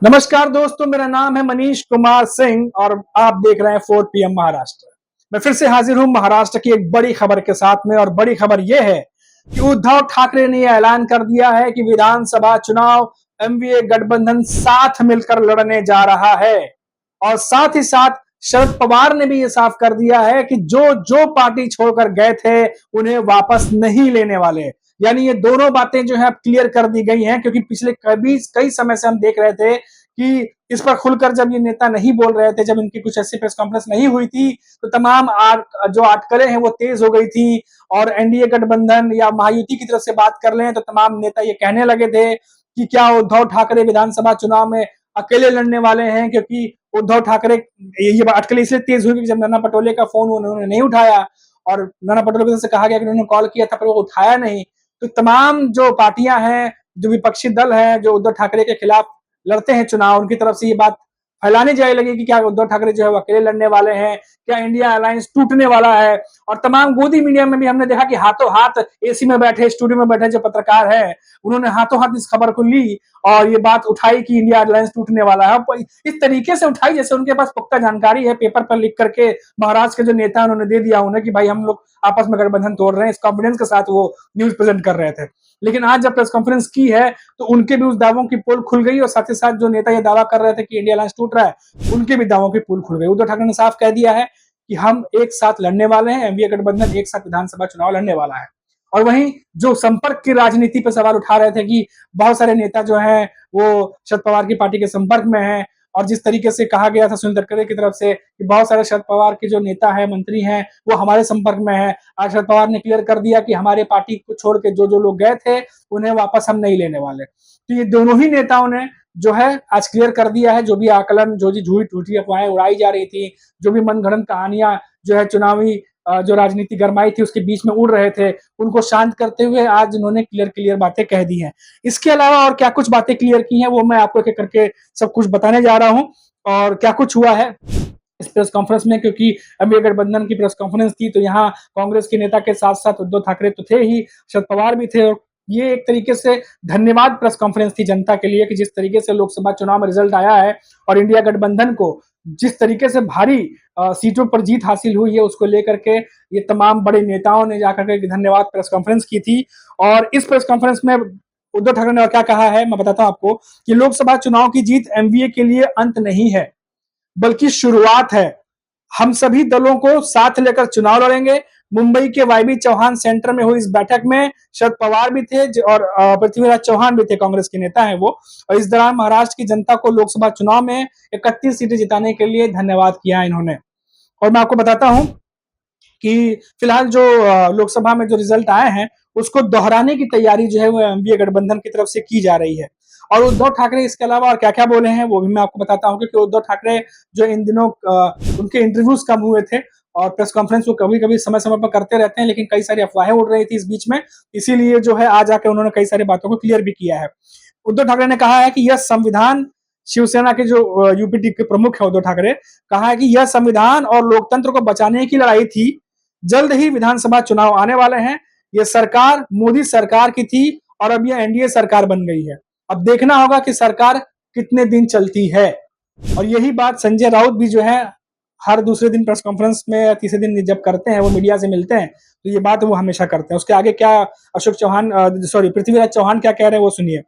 नमस्कार दोस्तों, मेरा नाम है मनीष कुमार सिंह और आप देख रहे हैं 4 PM महाराष्ट्र। मैं फिर से हाजिर हूं महाराष्ट्र की एक बड़ी खबर के साथ में। और बड़ी खबर यह है कि उद्धव ठाकरे ने यह ऐलान कर दिया है कि विधानसभा चुनाव एनडीए गठबंधन साथ मिलकर लड़ने जा रहा है। और साथ ही साथ शरद पवार ने भी यह साफ कर दिया है कि जो जो पार्टी छोड़कर गए थे उन्हें वापस नहीं लेने वाले। यानी ये दोनों बातें जो है अब क्लियर कर दी गई हैं, क्योंकि पिछले कई समय से हम देख रहे थे कि इस पर खुलकर जब ये नेता नहीं बोल रहे थे, जब इनकी कुछ ऐसी प्रेस कॉन्फ्रेंस नहीं हुई थी, तो तमाम जो अटकलें हैं वो तेज हो गई थी। और एनडीए गठबंधन या महायुति की तरफ से बात कर लें तो तमाम नेता ये कहने लगे थे कि क्या उद्धव ठाकरे विधानसभा चुनाव में अकेले लड़ने वाले हैं, क्योंकि उद्धव ठाकरे ये अटकलें इसलिए तेज हुई जब नाना पटोले का फोन उन्होंने नहीं उठाया और नाना पटोले की तरफ से कहा गया कि उन्होंने कॉल किया था पर वो उठाया नहीं। तो तमाम जो पार्टियां हैं, जो विपक्षी दल हैं, जो उद्धव ठाकरे के खिलाफ लड़ते हैं चुनाव, उनकी तरफ से ये बात फैलाने जाए लगी कि क्या उद्धव ठाकरे जो है वो अकेले लड़ने वाले हैं, क्या इंडिया अलायंस टूटने वाला है। और तमाम गोदी मीडिया में भी हमने देखा कि हाथों हाथ एसी में बैठे, स्टूडियो में बैठे जो पत्रकार है उन्होंने हाथों हाथ इस खबर को ली और ये बात उठाई कि इंडिया अलायंस टूटने वाला है। इस तरीके से उठाई जैसे उनके पास पुख्ता जानकारी है, पेपर पर लिख करके महाराष्ट्र के जो नेता उन्होंने दे दिया उन्हें कि भाई हम लोग आपस में गठबंधन तोड़ रहे हैं। इस कॉन्फिडेंस के साथ वो न्यूज प्रेजेंट कर रहे थे। लेकिन आज जब प्रेस कॉन्फ्रेंस की है तो उनके भी उस दावों की पोल खुल गई और साथ ही साथ जो नेता ये दावा कर रहे थे कि इंडिया अलायंस टूट रहा है उनके भी दावों की पोल खुल गई। उद्धव ठाकरे ने साफ कह दिया है कि हम एक साथ लड़ने वाले हैं, एनडीए गठबंधन एक साथ विधानसभा चुनाव लड़ने वाला है। और वहीं जो संपर्क की राजनीति पर सवाल उठा रहे थे कि बहुत सारे नेता जो हैं वो शरद पवार की पार्टी के संपर्क में हैं, और जिस तरीके से कहा गया था सुनील तटकरे की तरफ से कि बहुत सारे शरद पवार के जो नेता हैं, मंत्री हैं, वो हमारे संपर्क में हैं, आज शरद पवार ने क्लियर कर दिया कि हमारे पार्टी को छोड़ के जो जो लोग गए थे उन्हें वापस हम नहीं लेने वाले। तो ये दोनों ही नेताओं ने जो है आज क्लियर कर दिया है। जो भी आकलन, जो भी झूठी टूटी अफवाहें उड़ाई जा रही थी, जो भी मनगढ़ंत कहानियां जो है चुनावी जो राजनीति गरमाई थी उसके बीच में उड़ रहे थे, उनको शांत करते हुए आज इन्होंने क्लियर बातें कह दी हैं। इसके अलावा और क्या कुछ बातें क्लियर की हैं वो मैं आपको एक करके सब कुछ बताने जा रहा हूं। और क्या कुछ हुआ है इस प्रेस कॉन्फ्रेंस में, क्योंकि अभी गठबंधन की प्रेस कॉन्फ्रेंस थी तो यहाँ कांग्रेस के नेता के साथ साथ उद्धव ठाकरे तो थे ही, शरद पवार भी थे। और ये एक तरीके से धन्यवाद प्रेस कॉन्फ्रेंस थी जनता के लिए कि जिस तरीके से लोकसभा चुनाव में रिजल्ट आया है और इंडिया गठबंधन को जिस तरीके से भारी सीटों पर जीत हासिल हुई है उसको लेकर के ये तमाम बड़े नेताओं ने जाकर के धन्यवाद प्रेस कॉन्फ्रेंस की थी। और इस प्रेस कॉन्फ्रेंस में उद्धव ठाकरे ने और क्या कहा है मैं बताता हूं आपको कि लोकसभा चुनाव की जीत एनडीए के लिए अंत नहीं है बल्कि शुरुआत है। हम सभी दलों को साथ लेकर चुनाव लड़ेंगे। मुंबई के वाईबी चौहान सेंटर में हुई इस बैठक में शरद पवार भी थे और पृथ्वीराज चौहान भी थे, कांग्रेस के नेता हैं वो। और इस दौरान महाराष्ट्र की जनता को लोकसभा चुनाव में 31 सीटें जिताने के लिए धन्यवाद किया इन्होंने। और मैं आपको बताता हूं कि फिलहाल जो लोकसभा में जो रिजल्ट आए हैं उसको दोहराने की तैयारी जो है वो एनडीए गठबंधन की तरफ से की जा रही है। और उद्धव ठाकरे इसके अलावा और क्या क्या बोले हैं वो भी मैं आपको बताता हूँ, क्योंकि उद्धव ठाकरे जो इन दिनों उनके इंटरव्यूज कम हुए थे और प्रेस कॉन्फ्रेंस वो कभी कभी समय समय पर करते रहते हैं, लेकिन कई सारी अफवाहें उड़ रही थी इस बीच में, इसीलिए जो है आज आके उन्होंने कई सारी बातों को क्लियर भी किया है। उद्धव ठाकरे ने कहा है कि यह संविधान, शिवसेना के जो यूपीटी के प्रमुख है उद्धव ठाकरे, कहा है कि यह संविधान और लोकतंत्र को बचाने की लड़ाई थी। जल्द ही विधानसभा चुनाव आने वाले हैं। यह सरकार मोदी सरकार की थी और अब यह एनडीए सरकार बन गई है। अब देखना होगा कि सरकार कितने दिन चलती है। और यही बात संजय राउत भी जो है हर दूसरे दिन प्रेस कॉन्फ्रेंस में तीसरे दिन जब करते हैं, वो मीडिया से मिलते हैं तो ये बात वो हमेशा करते हैं। उसके आगे क्या अशोक चौहान पृथ्वीराज चौहान क्या कह रहे हैं वो सुनिए।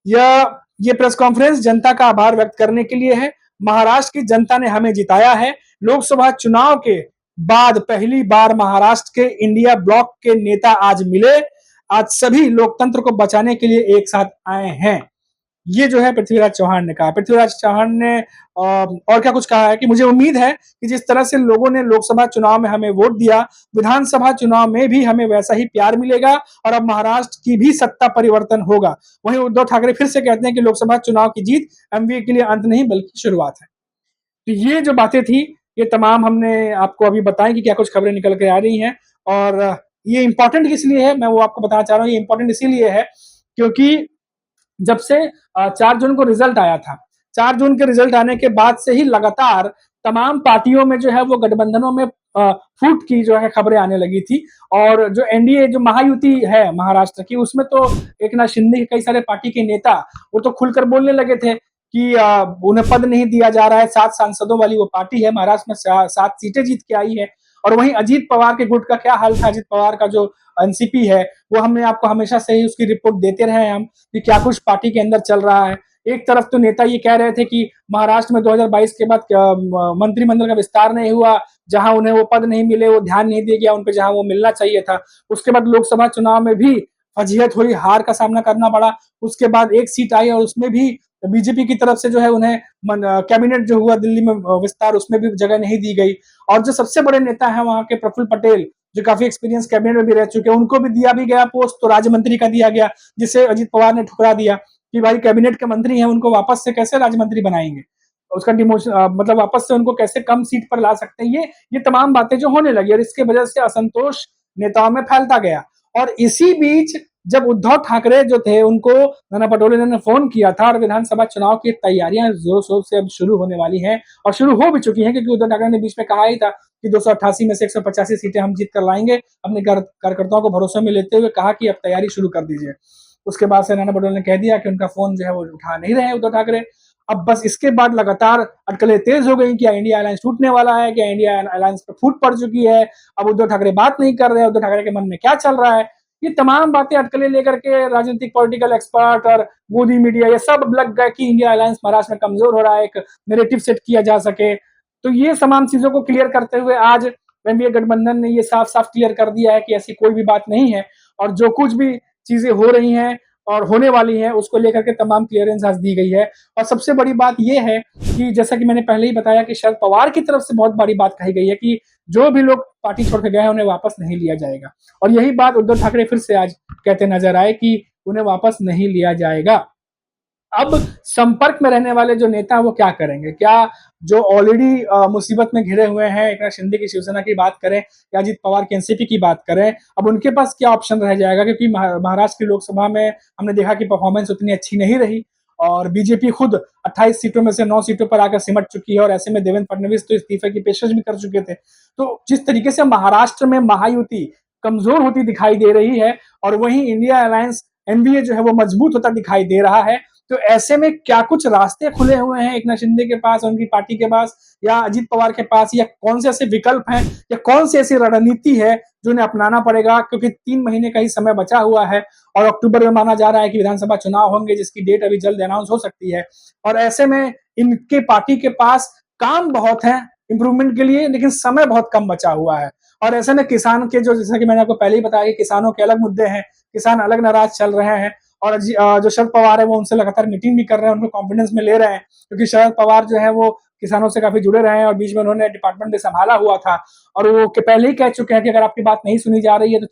ये प्रेस कॉन्फ्रेंस जनता का आभार व्यक्त करने के लिए है। महाराष्ट्र की जनता ने हमें जिताया है। लोकसभा चुनाव के बाद पहली बार महाराष्ट्र के इंडिया ब्लॉक के नेता आज मिले। आज सभी लोकतंत्र को बचाने के लिए एक साथ आए हैं। ये जो है पृथ्वीराज चौहान ने कहा। पृथ्वीराज चौहान ने और क्या कुछ कहा है कि मुझे उम्मीद है कि जिस तरह से लोगों ने लोकसभा चुनाव में हमें वोट दिया, विधानसभा चुनाव में भी हमें वैसा ही प्यार मिलेगा और अब महाराष्ट्र की भी सत्ता परिवर्तन होगा। वहीं उद्धव ठाकरे फिर से कहते हैं कि लोकसभा चुनाव की जीत एनडीए के लिए अंत नहीं बल्कि शुरुआत है। तो ये जो बातें थी ये तमाम हमने आपको अभी बताई कि क्या कुछ खबरें निकल के आ रही हैं। और ये इंपॉर्टेंट किस लिए है मैं वो आपको बताना चाह रहा हूँ। ये इंपॉर्टेंट इसीलिए है क्योंकि जब से 4 जून को रिजल्ट आया था, 4 जून के रिजल्ट आने के बाद से ही लगातार तमाम पार्टियों में जो है वो गठबंधनों में फूट की जो है खबरें आने लगी थी। और जो एनडीए जो महायुति है महाराष्ट्र की, उसमें तो एक नाथ शिंदे के कई सारे पार्टी के नेता वो तो खुलकर बोलने लगे थे कि उन्हें पद नहीं दिया जा रहा है। 7 सांसदों वाली वो पार्टी है, महाराष्ट्र में 7 सीटें जीत के आई है। और वहीं अजीत पवार के गुट का क्या हाल था? अजीत पवार का जो एनसीपी है, वो हमने आपको हमेशा से ही उसकी रिपोर्ट देते रहे हैं हम कि क्या कुछ पार्टी के अंदर चल रहा है। एक तरफ तो नेता ये कह रहे थे कि महाराष्ट्र में 2022 के बाद मंत्रिमंडल का विस्तार नहीं हुआ, जहां उन्हें वो पद नहीं मिले, वो ध्यान नहीं दिया गया उन पे जहां वो मिलना चाहिए था। उसके बाद लोकसभा चुनाव में भी फजीहत हुई, हार का सामना करना पड़ा। उसके बाद एक सीट आई और उसमें भी बीजेपी की तरफ से जो है उन्हें कैबिनेट जो हुआ दिल्ली में विस्तार, उसमें भी जगह नहीं दी गई। और जो सबसे बड़े नेता है वहां के प्रफुल्ल पटेल, जो काफी एक्सपीरियंस कैबिनेट में भी रह चुके हैं, उनको भी दिया भी गया पोस्ट, तो राज्य मंत्री का दिया गया, जिसे अजीत पवार ने ठुकरा दिया कि भाई कैबिनेट के मंत्री हैं, उनको वापस से कैसे राज्य मंत्री बनाएंगे, उसका डिमोशन मतलब वापस से उनको कैसे कम सीट पर ला सकते हैं। ये तमाम बातें जो होने लगी और इसके वजह से असंतोष नेताओं में फैलता गया। और इसी बीच जब उद्धव ठाकरे जो थे, उनको नाना पटोले ने फोन किया था और विधानसभा चुनाव की तैयारियां जोर शोर से अब शुरू होने वाली हैं और शुरू हो भी चुकी हैं, क्योंकि उद्धव ठाकरे ने बीच में कहा ही था कि 288 में से 185 सीटें हम जीत कर लाएंगे। अपने कार्यकर्ताओं को भरोसे में लेते हुए कहा कि अब तैयारी शुरू कर दीजिए। उसके बाद से नाना पटोले ने कह दिया कि उनका फोन जो है वो उठा नहीं रहे उद्धव ठाकरे। अब बस इसके बाद लगातार अटकलें तेज हो गई कि इंडिया अलायंस टूटने वाला है, कि इंडिया अलायंस पर फूट पड़ चुकी है, अब उद्धव ठाकरे बात नहीं कर रहे, उद्धव ठाकरे के मन में क्या चल रहा है। ये तमाम बातें अटकलें लेकर के राजनीतिक पॉलिटिकल एक्सपर्ट और मोदी मीडिया ये सब लग गए कि इंडिया अलायंस महाराष्ट्र में कमजोर हो रहा है, एक नैरेटिव सेट किया जा सके। तो ये तमाम चीजों को क्लियर करते हुए आज एनडीए गठबंधन ने ये साफ साफ क्लियर कर दिया है कि ऐसी कोई भी बात नहीं है और जो कुछ भी चीजें हो रही हैं और होने वाली है उसको लेकर के तमाम क्लियरेंस आज दी गई है। और सबसे बड़ी बात यह है कि जैसा कि मैंने पहले ही बताया कि शरद पवार की तरफ से बहुत बड़ी बात कही गई है कि जो भी लोग पार्टी छोड़ के गए हैं उन्हें वापस नहीं लिया जाएगा। और यही बात उद्धव ठाकरे फिर से आज कहते नजर आए कि उन्हें वापस नहीं लिया जाएगा। अब संपर्क में रहने वाले जो नेता वो क्या करेंगे? क्या जो ऑलरेडी मुसीबत में घिरे हुए हैं, एकनाथ शिंदे की शिवसेना की बात करें या अजीत पवार की एनसीपी की बात करें, अब उनके पास क्या ऑप्शन रह जाएगा? क्योंकि महाराष्ट्र की लोकसभा में हमने देखा कि परफॉर्मेंस उतनी अच्छी नहीं रही और बीजेपी खुद 28 सीटों में से 9 सीटों पर आकर सिमट चुकी है और ऐसे में देवेंद्र फडणवीस तो इस्तीफे की पेशकश भी कर चुके थे। तो जिस तरीके से महाराष्ट्र में महायुति कमजोर होती दिखाई दे रही है और वहीं इंडिया अलायंस एनडीए जो है वो मजबूत होता दिखाई दे रहा है, तो ऐसे में क्या कुछ रास्ते खुले हुए हैं एकनाथ शिंदे के पास, उनकी पार्टी के पास या अजीत पवार के पास, या कौन से ऐसे विकल्प हैं या कौन सी ऐसी रणनीति है जो उन्हें अपनाना पड़ेगा? क्योंकि 3 महीने का ही समय बचा हुआ है और अक्टूबर में माना जा रहा है कि विधानसभा चुनाव होंगे, जिसकी डेट अभी जल्द अनाउंस हो सकती है। और ऐसे में इनके पार्टी के पास काम बहुत है इंप्रूवमेंट के लिए, लेकिन समय बहुत कम बचा हुआ है। और ऐसे में किसान के जैसा कि मैंने आपको पहले ही बताया कि किसानों के अलग मुद्दे हैं, किसान अलग नाराज चल रहे हैं और जो शरद पवार है वो उनसे लगातार मीटिंग भी कर रहे हैं, उनको कॉन्फिडेंस में ले रहे हैं, क्योंकि शरद पवार जो है वो किसानों से काफी जुड़े रहे हैं और बीच में उन्होंने डिपार्टमेंट भी संभाला हुआ था और वो पहले ही कह चुके हैं कि अगर आपकी बात नहीं सुनी जा रही है तो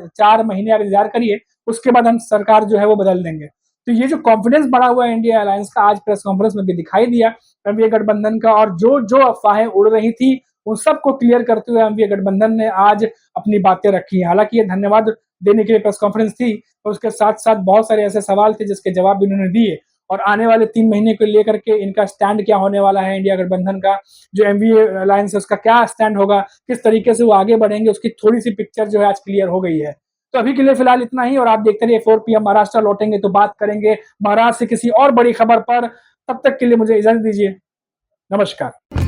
4 महीने आप इंतजार करिए, उसके बाद हम सरकार जो है वो बदल देंगे। तो ये जो कॉन्फिडेंस बढ़ा हुआ है इंडिया अलायंस का, आज प्रेस कॉन्फ्रेंस में भी दिखाई दिया एनडीए गठबंधन का। और जो जो अफवाहें उड़ रही थी उन सबको क्लियर करते हुए एनडीए गठबंधन ने आज अपनी बातें रखी। हालांकि ये धन्यवाद देने के लिए प्रेस कॉन्फ्रेंस थी, और उसके साथ साथ बहुत सारे ऐसे सवाल थे जिसके जवाब भी उन्होंने दिए और आने वाले 3 महीने को लेकर के इनका स्टैंड क्या होने वाला है, इंडिया गठबंधन का जो एमवीए अलायंस है उसका क्या स्टैंड होगा, किस तरीके से वो आगे बढ़ेंगे, उसकी थोड़ी सी पिक्चर जो है आज क्लियर हो गई है। तो अभी के लिए फिलहाल इतना ही और आप देखते रहिए 4 PM महाराष्ट्र। लौटेंगे तो बात करेंगे महाराष्ट्र से किसी और बड़ी खबर पर। तब तक के लिए मुझे इजाजत दीजिए। नमस्कार।